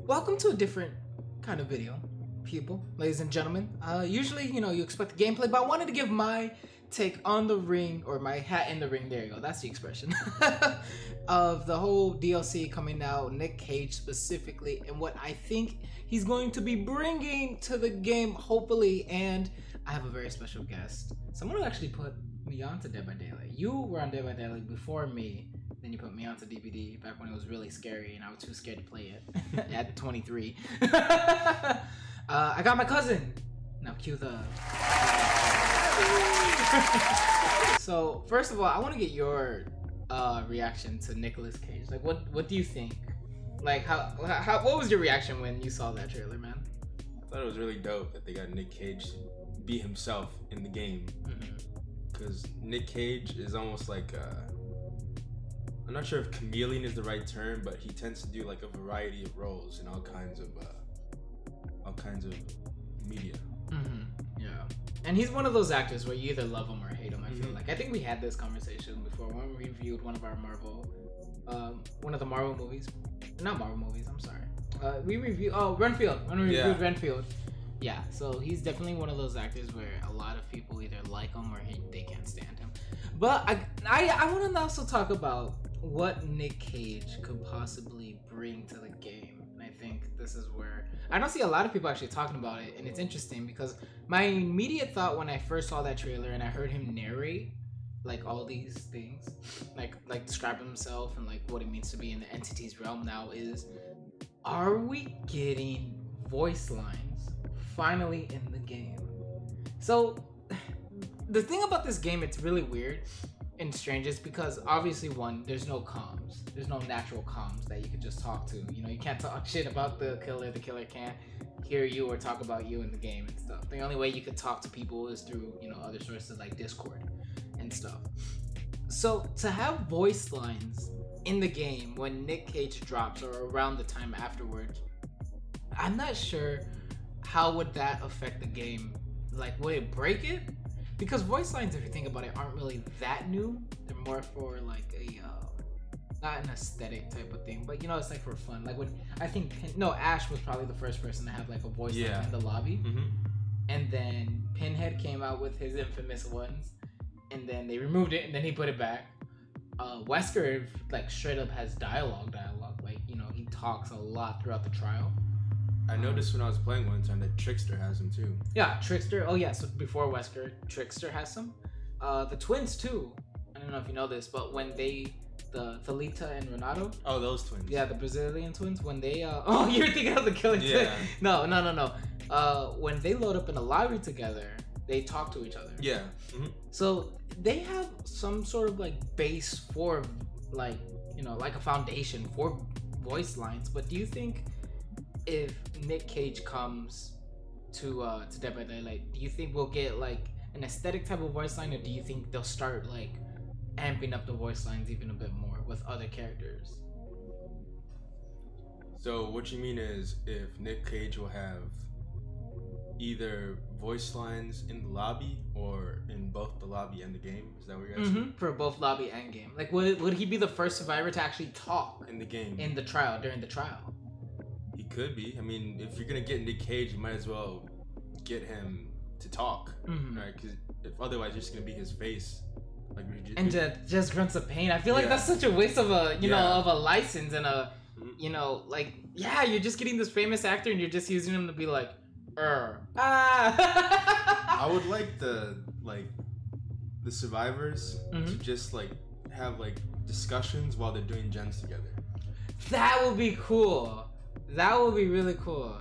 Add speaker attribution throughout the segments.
Speaker 1: Welcome to a different kind of video, people, ladies and gentlemen. Usually, you expect the gameplay, but I wanted to give my take on the ring, or my hat in the ring, there you go, that's the expression, of the whole DLC coming out, Nick Cage specifically, and what I think he's going to be bringing to the game, hopefully. And I have a very special guest, someone who actually put me onto Dead by Daylight. You were on Dead by Daylight before me. Then you put me onto DBD back when it was really scary and I was too scared to play it at 23. I got my cousin. Now cue the... So first of all, I want to get your reaction to Nicolas Cage. Like, what do you think? Like, what was your reaction when you saw that trailer, man?
Speaker 2: I thought it was really dope that they got Nick Cage to be himself in the game. Because Nick Cage is almost like I'm not sure if chameleon is the right term, but he tends to do like a variety of roles in all kinds of media.
Speaker 1: Yeah, and he's one of those actors where you either love him or hate him. I feel like I think we had this conversation before when we reviewed one of our one of the Marvel movies, not Marvel movies. I'm sorry. We reviewed Renfield when we reviewed Renfield. Yeah, so he's definitely one of those actors where a lot of people either like him or they can't stand him. But I want to also talk about what Nick Cage could possibly bring to the game. And I think this is where I don't see a lot of people actually talking about it, and it's interesting because my immediate thought when I first saw that trailer and I heard him narrate like all these things, like describe himself and like what it means to be in the entity's realm now, is, are we getting voice lines finally in the game? So the thing about this game, it's really weird and strange, is because obviously, one, there's no comms. There's no natural comms that you could just talk to. You can't talk shit about the killer can't hear you or talk about you in the game and stuff. The only way you could talk to people is through, other sources like Discord and stuff. So to have voice lines in the game when Nick Cage drops or around the time afterwards, I'm not sure how would that affect the game. Like, would it break it? Because voice lines, if you think about it, aren't really that new. They're more for like a not an aesthetic type of thing, but it's like for fun. Like when I think Ash was probably the first person to have like a voice line in the lobby, and then Pinhead came out with his infamous ones, and then they removed it and then he put it back. Wesker like straight up has dialogue. Like he talks a lot throughout the trial.
Speaker 2: I noticed when I was playing one time that Trickster has him too. Yeah,
Speaker 1: Trickster. Oh yeah, so before Wesker, Trickster has some. The twins too. I don't know if you know this, but when the Thalita and Renato.
Speaker 2: Oh, those twins.
Speaker 1: Yeah, the Brazilian twins. When they oh, you're thinking of the killing.
Speaker 2: Yeah.
Speaker 1: No. When they load up in a lobby together, they talk to each other.
Speaker 2: Yeah.
Speaker 1: So they have some sort of like base for like like a foundation for voice lines. But do you think, if Nick Cage comes to Dead by Daylight, do you think we'll get like an aesthetic type of voice line, or do you think they'll start like amping up the voice lines even a bit more with other characters?
Speaker 2: So what you mean is, if Nick Cage will have either voice lines in the lobby or in both the lobby and the game? Is that what you're asking?
Speaker 1: For both lobby and game. Like, would he be the first survivor to actually talk
Speaker 2: in the game,
Speaker 1: in the trial, during the trial?
Speaker 2: He could be. I mean, if you're gonna get Nick Cage, you might as well get him to talk, right? Because if otherwise, you're just gonna be his face, like
Speaker 1: just grunts of pain. I feel like that's such a waste of a of a license and a you're just getting this famous actor and you're just using him to be like,
Speaker 2: I would like the survivors to just like have like discussions while they're doing gens together.
Speaker 1: That would be cool. That would be really cool.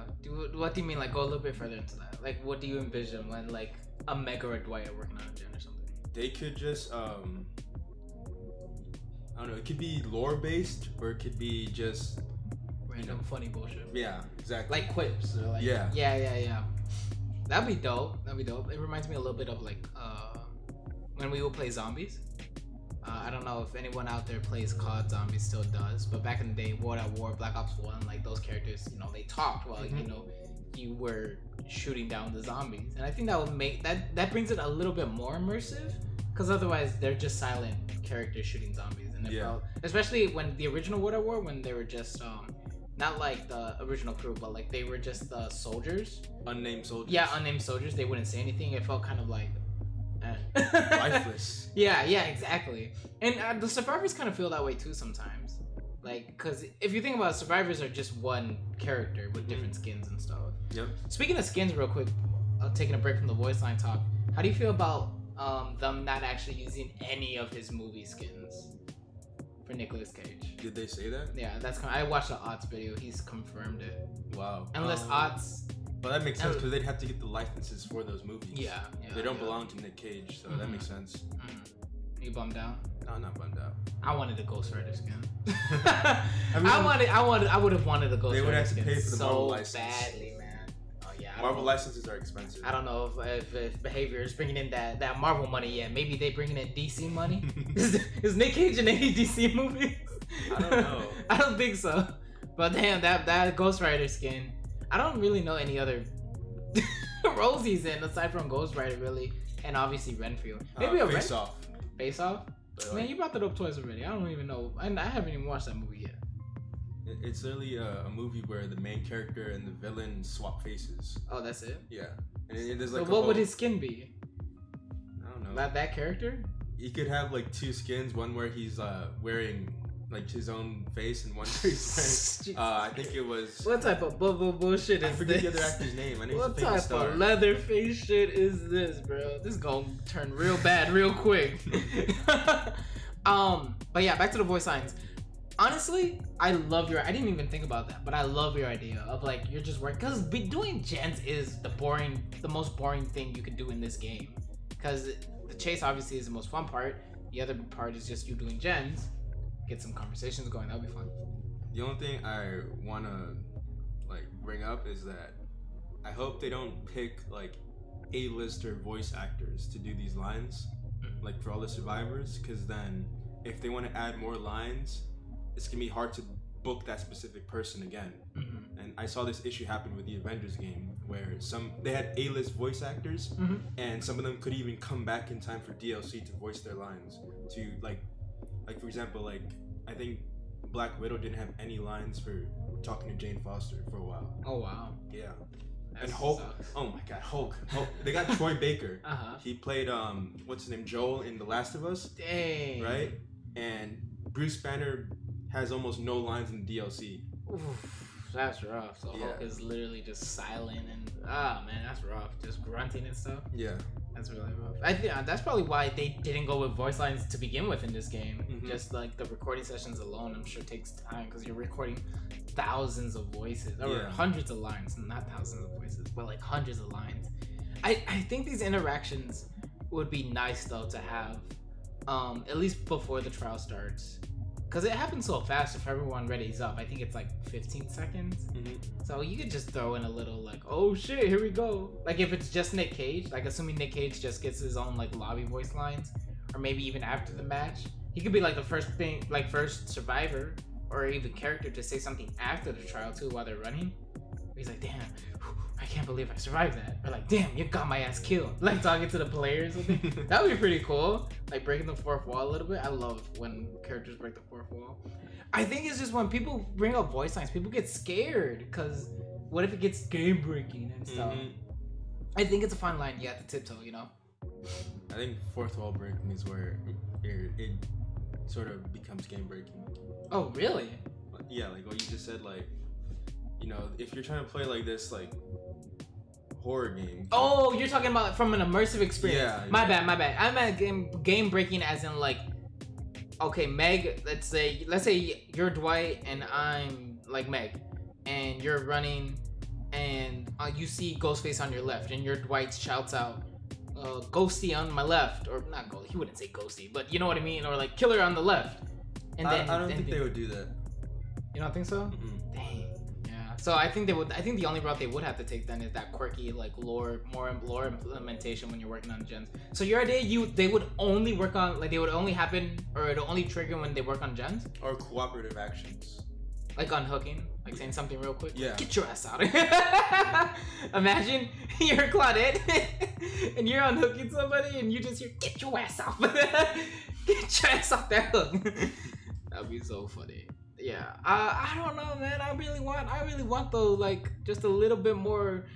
Speaker 1: What do you mean? Like, go a little bit further into that. Like, what do you envision when like a Mega or Dwight are working on a gen or something?
Speaker 2: They could just I don't know. It could be lore based, or it could be just
Speaker 1: random funny bullshit.
Speaker 2: Yeah, exactly.
Speaker 1: Like quips. Or like, yeah. That'd be dope. It reminds me a little bit of like when we would play zombies. I don't know if anyone out there plays COD Zombies, still does, but back in the day, World at War, Black Ops 1, like those characters, they talked while you were shooting down the zombies, and I think that would make that brings it a little bit more immersive, because otherwise they're just silent characters shooting zombies, and it felt, especially when the original World at War, when they were just not like the original crew, but like they were just the soldiers.
Speaker 2: Unnamed soldiers.
Speaker 1: Yeah, unnamed soldiers. They wouldn't say anything. It felt kind of like
Speaker 2: lifeless.
Speaker 1: Yeah, exactly. And the survivors kind of feel that way too sometimes. Like, because if you think about it, survivors are just one character with different skins and stuff.
Speaker 2: Yep.
Speaker 1: Speaking of skins, real quick, taking a break from the voice line talk, how do you feel about them not actually using any of his movie skins for Nicolas Cage?
Speaker 2: Did they say that?
Speaker 1: Yeah, that's I watched the Otts video. He's confirmed it.
Speaker 2: Wow.
Speaker 1: Unless Otts.
Speaker 2: Well, that makes sense because they'd have to get the licenses for those movies.
Speaker 1: Yeah.
Speaker 2: They don't belong to Nick Cage, so that makes sense.
Speaker 1: You bummed out?
Speaker 2: No, I'm not bummed out.
Speaker 1: I wanted the Ghost Rider skin. I would have wanted the Ghost Rider skin. They would have to pay for the Marvel license badly, man. Oh yeah.
Speaker 2: Marvel licenses are expensive.
Speaker 1: I don't know if Behavior is bringing in that Marvel money yet. Maybe they bringing in DC money. Is Nick Cage in any DC movies?
Speaker 2: I don't know.
Speaker 1: I don't think so. But damn, that Ghost Rider skin. I don't really know any other roles he's in aside from Ghost Rider, really, and obviously Renfield. Maybe a
Speaker 2: Face Off.
Speaker 1: Face Off. Man, you brought that up twice already. I don't even know. I haven't even watched that movie yet.
Speaker 2: It's literally a movie where the main character and the villain swap faces.
Speaker 1: Oh, that's it?
Speaker 2: Yeah. And there's like.
Speaker 1: So what would his skin be?
Speaker 2: I don't know.
Speaker 1: That character?
Speaker 2: He could have like two skins. One where he's wearing like his own face, and one where he's wearing. I think it was.
Speaker 1: What type of bullshit is this?
Speaker 2: I forget the other actor's name. I know
Speaker 1: what
Speaker 2: he's a famous
Speaker 1: type
Speaker 2: star.
Speaker 1: of leather face shit is this, bro? This is gonna turn real bad real quick. But yeah, back to the voice lines. Honestly, I didn't even think about that, but I love your idea of like you're just working because doing gens is the most boring thing you could do in this game. Because the chase obviously is the most fun part. The other part is just you doing gens. Get some conversations going. That'll be fun.
Speaker 2: The only thing I wanna like bring up is that I hope they don't pick like A-lister voice actors to do these lines, like for all the survivors, because then if they want to add more lines, it's gonna be hard to book that specific person again. And I saw this issue happen with the Avengers game where they had A-list voice actors, and some of them could even come back in time for DLC to voice their lines. To like for example, like I think Black Widow didn't have any lines for talking to Jane Foster for a while.
Speaker 1: Oh wow.
Speaker 2: Yeah. And Hulk. Sucks. Oh my God, Hulk. They got Troy Baker. He played what's his name, Joel in The Last of Us.
Speaker 1: Dang.
Speaker 2: Right. And Bruce Banner has almost no lines in the DLC.
Speaker 1: Oof, that's rough. So yeah. Hulk is literally just silent and man, that's rough. Just grunting and stuff.
Speaker 2: Yeah.
Speaker 1: That's really rough. I think that's probably why they didn't go with voice lines to begin with in this game. Just like the recording sessions alone, I'm sure takes time because you're recording thousands of voices or hundreds of lines, not thousands of voices, but like hundreds of lines. I think these interactions would be nice though to have, at least before the trial starts. Because it happens so fast if everyone readies up. I think it's like 15 seconds. So you could just throw in a little like, oh shit, here we go. Like if it's just Nick Cage, like assuming Nick Cage just gets his own like lobby voice lines, or maybe even after the match. He could be like the first survivor or even character to say something after the trial too while they're running. He's like, damn, I can't believe I survived that. Or like, damn, you got my ass killed. Like talking to the players. That would be pretty cool. Like breaking the fourth wall a little bit. I love when characters break the fourth wall. I think it's just when people bring up voice lines, people get scared because what if it gets game breaking and stuff? I think it's a fine line you have to tiptoe, you know?
Speaker 2: I think fourth wall breaking is where it sort of becomes game breaking.
Speaker 1: Oh, really?
Speaker 2: Yeah, like what you just said, like, you know, if you're trying to play like this, like, horror game.
Speaker 1: Oh, you're talking about from an immersive experience.
Speaker 2: Yeah.
Speaker 1: My bad. I'm at game breaking as in like, okay, Meg, let's say you're Dwight and I'm like Meg, and you're running and you see Ghostface on your left and your Dwight shouts out, Ghosty on my left, or not Ghosty, he wouldn't say Ghosty, but you know what I mean, or like Killer on the left. And then
Speaker 2: I don't think they would do that.
Speaker 1: You don't think so? Dang. Yeah. So I think the only route they would have to take then is that quirky like more lore implementation when you're working on gens. So your idea, they would only work on like they would only happen or it'll only trigger when they work on gens?
Speaker 2: Or cooperative actions.
Speaker 1: Like unhooking, like saying something real quick.
Speaker 2: Yeah.
Speaker 1: Get your ass out. Imagine you're Claudette and you're unhooking somebody and you just hear, get your ass off. Get your ass off that hook. That'd be so funny. Yeah, I don't know, man. I really want though, like just a little bit more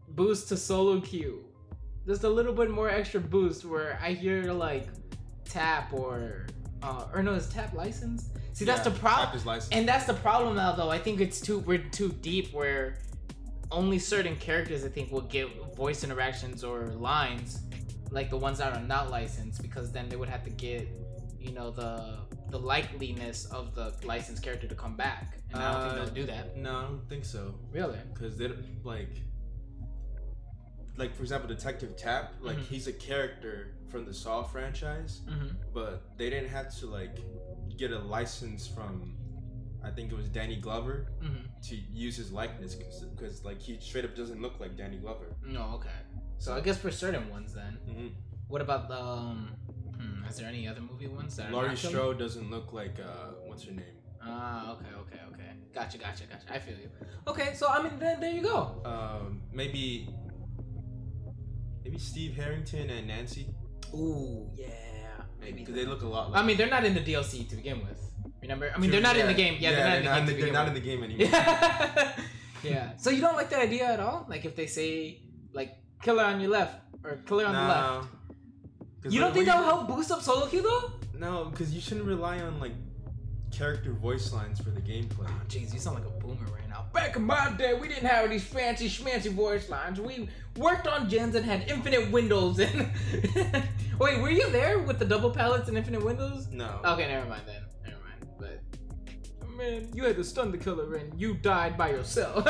Speaker 1: boost to solo queue, just a little bit more extra boost where I hear like tap or no, is tap licensed? See, that's the problem.
Speaker 2: Tap is licensed.
Speaker 1: And that's the problem now, though. I think we're too deep where only certain characters I think will get voice interactions or lines, like the ones that are not licensed, because then they would have to get, you know, the likeliness of the licensed character to come back, and I don't think they'll do that.
Speaker 2: No, I don't think so.
Speaker 1: Really?
Speaker 2: Because they don't, like for example, Detective Tap, like he's a character from the Saw franchise, but they didn't have to like get a license from, I think it was Danny Glover, to use his likeness, because like he straight up doesn't look like Danny Glover.
Speaker 1: No, okay. So I guess for certain ones then. What about the is there any other movie ones that
Speaker 2: Laurie Strode doesn't look like what's her name?
Speaker 1: Okay. Gotcha. I feel you. Okay, so I mean, then there you go.
Speaker 2: Maybe Steve Harrington and Nancy.
Speaker 1: Ooh, yeah. Maybe
Speaker 2: because they look a lot like.
Speaker 1: I mean, they're not in the DLC to begin with. Remember? I mean, they're not in the game. Yeah, they're not
Speaker 2: in the game anymore.
Speaker 1: Yeah. So you don't like that idea at all? Like if they say like killer on your left or killer on the left. You don't think that will help boost up solo queue though?
Speaker 2: No, because you shouldn't rely on like character voice lines for the gameplay.
Speaker 1: Oh, jeez, you sound like a boomer right now. Back in my day, we didn't have these fancy schmancy voice lines. We worked on gens and had infinite windows. And wait, were you there with the double palettes and infinite windows?
Speaker 2: No.
Speaker 1: Okay, never mind then. Never mind. But man, you had to stun the killer and you died by yourself.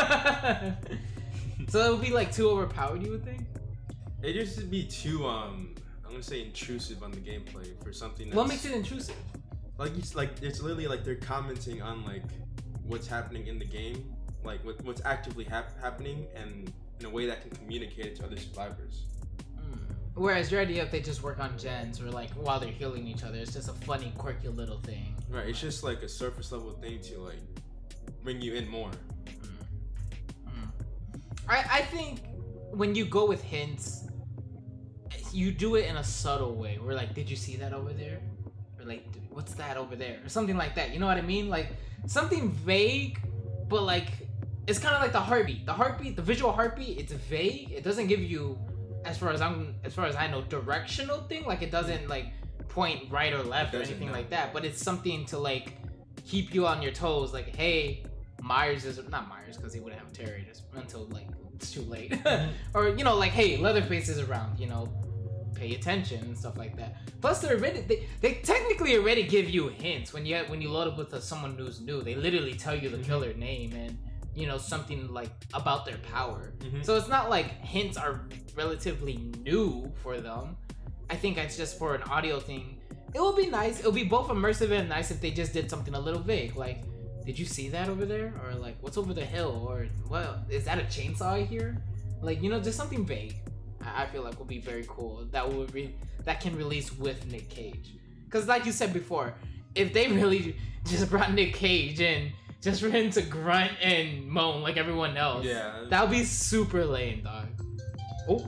Speaker 1: So it would be like too overpowered, you would think?
Speaker 2: It just would be too I'm gonna say intrusive on the gameplay for something that's...
Speaker 1: What makes it intrusive?
Speaker 2: It's literally like they're commenting on like what's happening in the game, like what's actively happening, and in a way that can communicate it to other survivors.
Speaker 1: Whereas your idea, if they just work on gens or like while they're healing each other, it's just a funny, quirky little thing.
Speaker 2: Right, it's just like a surface level thing to like bring you in more.
Speaker 1: I think when you go with hints, you do it in a subtle way. Where like, did you see that over there? Or like, what's that over there? Or something like that. You know what I mean? Like something vague, but like it's kind of like the heartbeat. The visual heartbeat. It's vague. It doesn't give you, as far as I know, directional thing. Like it doesn't like point right or left or anything like that. But it's something to like keep you on your toes. Like, hey, Myers is not Myers because he wouldn't have terror until like it's too late. Or you know, like, hey, Leatherface is around. You know, pay attention and stuff like that. Plus, they technically already give you hints when you load up with someone who's new. They literally tell you the killer name and you know something like about their power. So it's not like hints are relatively new for them. I think it's just for an audio thing. It will be nice. It'll be both immersive and nice if they just did something a little vague, like, did you see that over there? Or like, what's over the hill? Or what, is that a chainsaw here? Like, you know, just something vague. I feel like will be very cool. That can release with Nick Cage. Because like you said before, if they really just brought Nick Cage in just for him to grunt and moan like everyone else, that would be super lame, dog. Oh,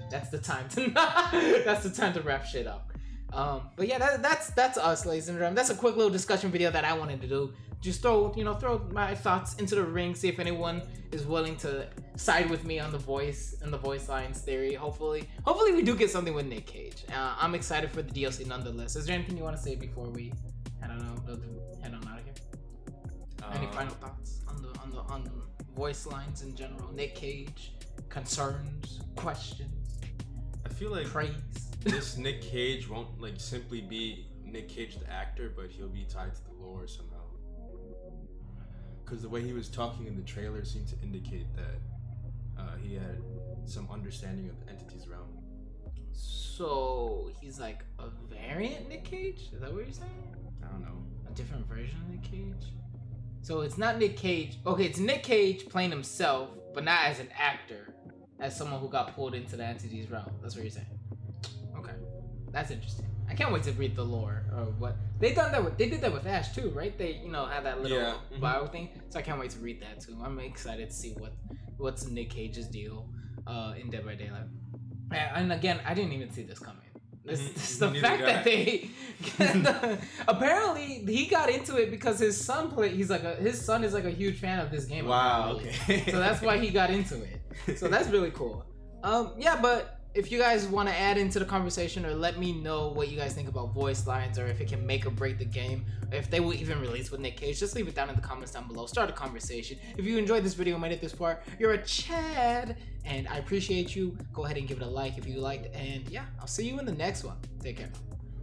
Speaker 1: that's the time to wrap shit up. But yeah, that's us, ladies and gentlemen. That's a quick little discussion video that I wanted to do. Just throw my thoughts into the ring, see if anyone is willing to side with me on the voice lines theory. Hopefully we do get something with Nick Cage. I'm excited for the DLC nonetheless. Is there anything you want to say before we head on out of here? Any final thoughts on the voice lines in general? Nick Cage, concerns, questions?
Speaker 2: I feel like
Speaker 1: praise.
Speaker 2: This Nick Cage won't like simply be Nick Cage the actor, but he'll be tied to the lore somehow. Because the way he was talking in the trailer seemed to indicate that he had some understanding of the entities around him.
Speaker 1: So he's like a variant Nick Cage? Is that what you're saying?
Speaker 2: I don't know.
Speaker 1: A different version of Nick Cage? So it's not Nick Cage. Okay, it's Nick Cage playing himself, but not as an actor, as someone who got pulled into the entities realm. That's what you're saying. Okay, that's interesting. I can't wait to read the lore or what they did that with Ash too, right? They had that little bio thing, so I can't wait to read that too. I'm excited to see what's Nick Cage's deal in Dead by Daylight. And again, I didn't even see this coming. It's the fact that they apparently he got into it because his son his son is like a huge fan of this game.
Speaker 2: Wow. Okay.
Speaker 1: So that's why he got into it. So that's really cool. Yeah, but if you guys want to add into the conversation or let me know what you guys think about voice lines or if it can make or break the game, or if they will even release with Nick Cage, just leave it down in the comments down below. Start a conversation. If you enjoyed this video and made it this far, you're a Chad, and I appreciate you. Go ahead and give it a like if you liked, and yeah, I'll see you in the next one. Take care.